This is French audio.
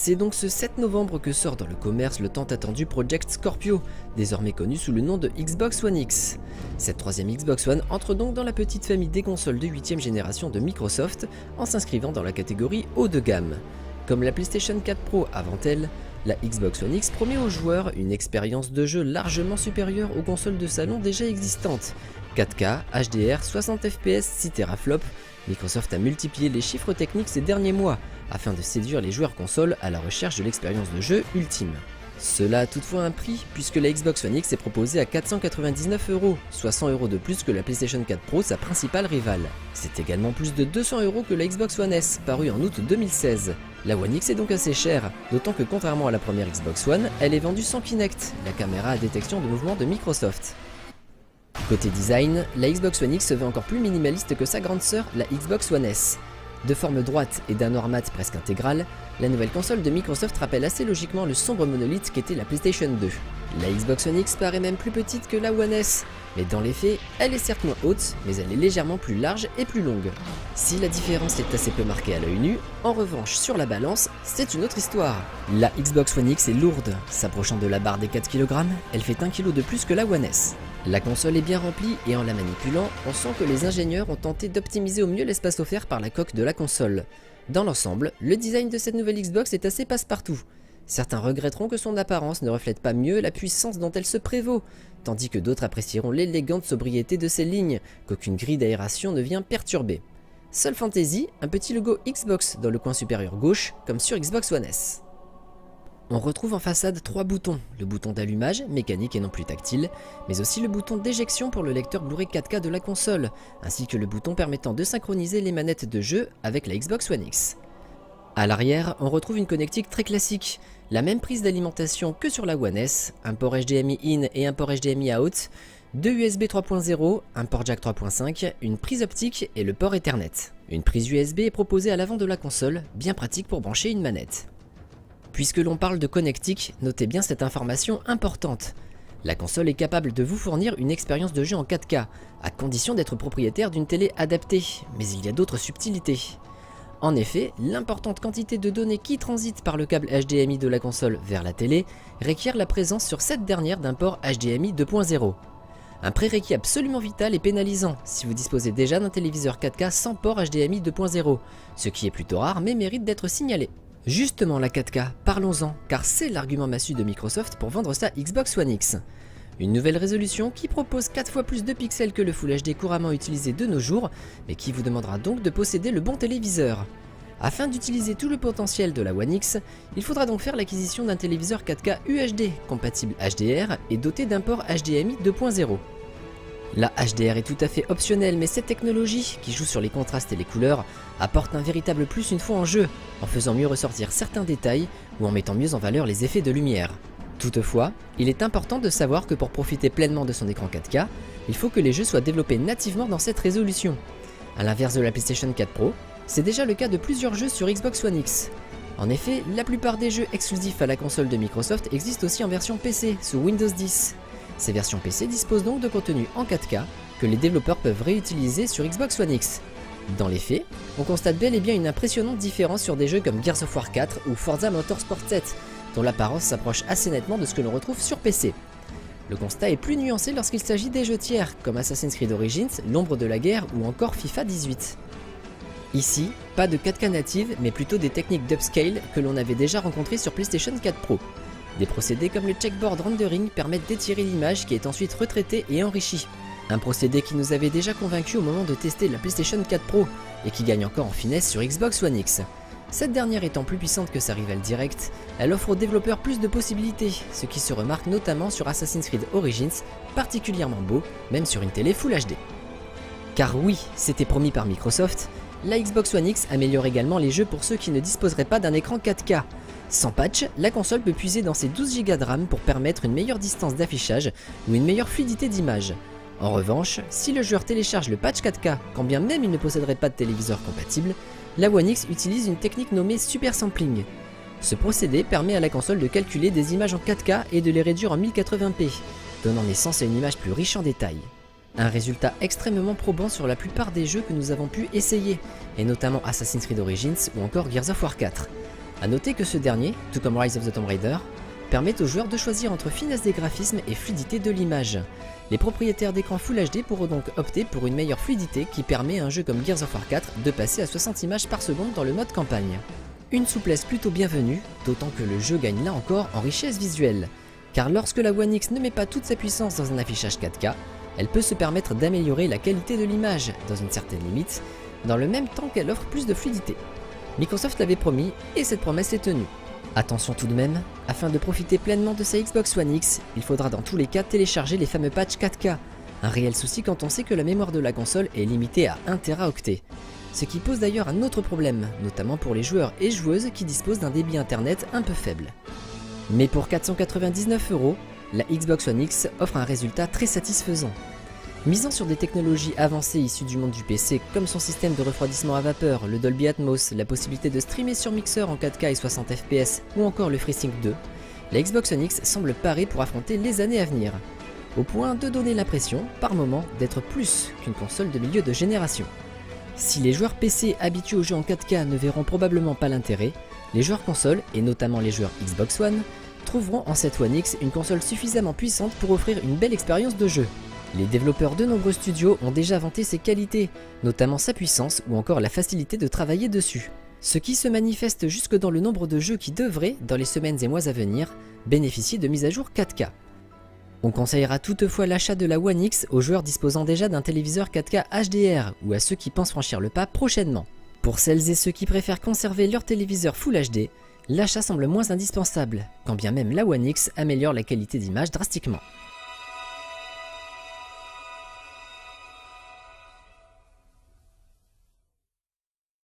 C'est donc ce 7 novembre que sort dans le commerce le tant attendu Project Scorpio, désormais connu sous le nom de Xbox One X. Cette troisième Xbox One entre donc dans la petite famille des consoles de 8ème génération de Microsoft en s'inscrivant dans la catégorie haut de gamme. Comme la PlayStation 4 Pro avant elle, la Xbox One X promet aux joueurs une expérience de jeu largement supérieure aux consoles de salon déjà existantes. 4K, HDR, 60 FPS, 6 teraflops, Microsoft a multiplié les chiffres techniques ces derniers mois afin de séduire les joueurs consoles à la recherche de l'expérience de jeu ultime. Cela a toutefois un prix puisque la Xbox One X est proposée à 499€, soit 100€ de plus que la PlayStation 4 Pro, sa principale rivale. C'est également plus de 200€ que la Xbox One S, parue en août 2016. La One X est donc assez chère, d'autant que contrairement à la première Xbox One, elle est vendue sans Kinect, la caméra à détection de mouvement de Microsoft. Côté design, la Xbox One X se veut encore plus minimaliste que sa grande sœur, la Xbox One S. De forme droite et d'un noir mat presque intégral, la nouvelle console de Microsoft rappelle assez logiquement le sombre monolithe qu'était la PlayStation 2. La Xbox One X paraît même plus petite que la One S, mais dans les faits, elle est certes moins haute, mais elle est légèrement plus large et plus longue. Si la différence est assez peu marquée à l'œil nu, en revanche sur la balance, c'est une autre histoire. La Xbox One X est lourde, s'approchant de la barre des 4 kg, elle fait 1 kg de plus que la One S. La console est bien remplie et en la manipulant, on sent que les ingénieurs ont tenté d'optimiser au mieux l'espace offert par la coque de la console. Dans l'ensemble, le design de cette nouvelle Xbox est assez passe-partout. Certains regretteront que son apparence ne reflète pas mieux la puissance dont elle se prévaut, tandis que d'autres apprécieront l'élégante sobriété de ses lignes, qu'aucune grille d'aération ne vient perturber. Seule fantaisie, un petit logo Xbox dans le coin supérieur gauche, comme sur Xbox One S. On retrouve en façade 3 boutons, le bouton d'allumage, mécanique et non plus tactile, mais aussi le bouton d'éjection pour le lecteur Blu-ray 4K de la console, ainsi que le bouton permettant de synchroniser les manettes de jeu avec la Xbox One X. A l'arrière, on retrouve une connectique très classique, la même prise d'alimentation que sur la One S, un port HDMI in et un port HDMI out, deux USB 3.0, un port jack 3.5, une prise optique et le port Ethernet. Une prise USB est proposée à l'avant de la console, bien pratique pour brancher une manette. Puisque l'on parle de connectique, notez bien cette information importante. La console est capable de vous fournir une expérience de jeu en 4K, à condition d'être propriétaire d'une télé adaptée, mais il y a d'autres subtilités. En effet, l'importante quantité de données qui transitent par le câble HDMI de la console vers la télé requiert la présence sur cette dernière d'un port HDMI 2.0. Un prérequis absolument vital et pénalisant si vous disposez déjà d'un téléviseur 4K sans port HDMI 2.0, ce qui est plutôt rare mais mérite d'être signalé. Justement la 4K, parlons-en, car c'est l'argument massu de Microsoft pour vendre sa Xbox One X. Une nouvelle résolution qui propose 4 fois plus de pixels que le Full HD couramment utilisé de nos jours, mais qui vous demandera donc de posséder le bon téléviseur. Afin d'utiliser tout le potentiel de la One X, il faudra donc faire l'acquisition d'un téléviseur 4K UHD, compatible HDR et doté d'un port HDMI 2.0. La HDR est tout à fait optionnelle, mais cette technologie, qui joue sur les contrastes et les couleurs, apporte un véritable plus une fois en jeu, en faisant mieux ressortir certains détails ou en mettant mieux en valeur les effets de lumière. Toutefois, il est important de savoir que pour profiter pleinement de son écran 4K, il faut que les jeux soient développés nativement dans cette résolution. A l'inverse de la PlayStation 4 Pro, c'est déjà le cas de plusieurs jeux sur Xbox One X. En effet, la plupart des jeux exclusifs à la console de Microsoft existent aussi en version PC, sous Windows 10. Ces versions PC disposent donc de contenu en 4K que les développeurs peuvent réutiliser sur Xbox One X. Dans les faits, on constate bel et bien une impressionnante différence sur des jeux comme Gears of War 4 ou Forza Motorsport 7, dont l'apparence s'approche assez nettement de ce que l'on retrouve sur PC. Le constat est plus nuancé lorsqu'il s'agit des jeux tiers, comme Assassin's Creed Origins, L'Ombre de la Guerre ou encore FIFA 18. Ici, pas de 4K native, mais plutôt des techniques d'upscale que l'on avait déjà rencontrées sur PlayStation 4 Pro. Des procédés comme le checkboard rendering permettent d'étirer l'image qui est ensuite retraitée et enrichie. Un procédé qui nous avait déjà convaincus au moment de tester la PlayStation 4 Pro et qui gagne encore en finesse sur Xbox One X. Cette dernière étant plus puissante que sa rivale directe, elle offre aux développeurs plus de possibilités, ce qui se remarque notamment sur Assassin's Creed Origins, particulièrement beau, même sur une télé Full HD. Car oui, c'était promis par Microsoft, la Xbox One X améliore également les jeux pour ceux qui ne disposeraient pas d'un écran 4K. Sans patch, la console peut puiser dans ses 12 Go de RAM pour permettre une meilleure distance d'affichage ou une meilleure fluidité d'image. En revanche, si le joueur télécharge le patch 4K, quand bien même il ne posséderait pas de téléviseur compatible, la One X utilise une technique nommée Super Sampling. Ce procédé permet à la console de calculer des images en 4K et de les réduire en 1080p, donnant naissance à une image plus riche en détails. Un résultat extrêmement probant sur la plupart des jeux que nous avons pu essayer, et notamment Assassin's Creed Origins ou encore Gears of War 4. A noter que ce dernier, tout comme Rise of the Tomb Raider, permet aux joueurs de choisir entre finesse des graphismes et fluidité de l'image. Les propriétaires d'écran Full HD pourront donc opter pour une meilleure fluidité qui permet à un jeu comme Gears of War 4 de passer à 60 images par seconde dans le mode campagne. Une souplesse plutôt bienvenue, d'autant que le jeu gagne là encore en richesse visuelle, car lorsque la One X ne met pas toute sa puissance dans un affichage 4K, elle peut se permettre d'améliorer la qualité de l'image, dans une certaine limite, dans le même temps qu'elle offre plus de fluidité. Microsoft l'avait promis, et cette promesse est tenue. Attention tout de même, afin de profiter pleinement de sa Xbox One X, il faudra dans tous les cas télécharger les fameux patchs 4K, un réel souci quand on sait que la mémoire de la console est limitée à 1 Teraoctet. Ce qui pose d'ailleurs un autre problème, notamment pour les joueurs et joueuses qui disposent d'un débit internet un peu faible. Mais pour 499 €, la Xbox One X offre un résultat très satisfaisant. Misant sur des technologies avancées issues du monde du PC comme son système de refroidissement à vapeur, le Dolby Atmos, la possibilité de streamer sur mixeur en 4K et 60 fps ou encore le FreeSync 2, la Xbox One X semble parée pour affronter les années à venir, au point de donner l'impression, par moment, d'être plus qu'une console de milieu de génération. Si les joueurs PC habitués aux jeux en 4K ne verront probablement pas l'intérêt, les joueurs console, et notamment les joueurs Xbox One, trouveront en cette One X une console suffisamment puissante pour offrir une belle expérience de jeu. Les développeurs de nombreux studios ont déjà vanté ses qualités, notamment sa puissance ou encore la facilité de travailler dessus. Ce qui se manifeste jusque dans le nombre de jeux qui devraient, dans les semaines et mois à venir, bénéficier de mises à jour 4K. On conseillera toutefois l'achat de la One X aux joueurs disposant déjà d'un téléviseur 4K HDR ou à ceux qui pensent franchir le pas prochainement. Pour celles et ceux qui préfèrent conserver leur téléviseur Full HD, l'achat semble moins indispensable, quand bien même la One X améliore la qualité d'image drastiquement.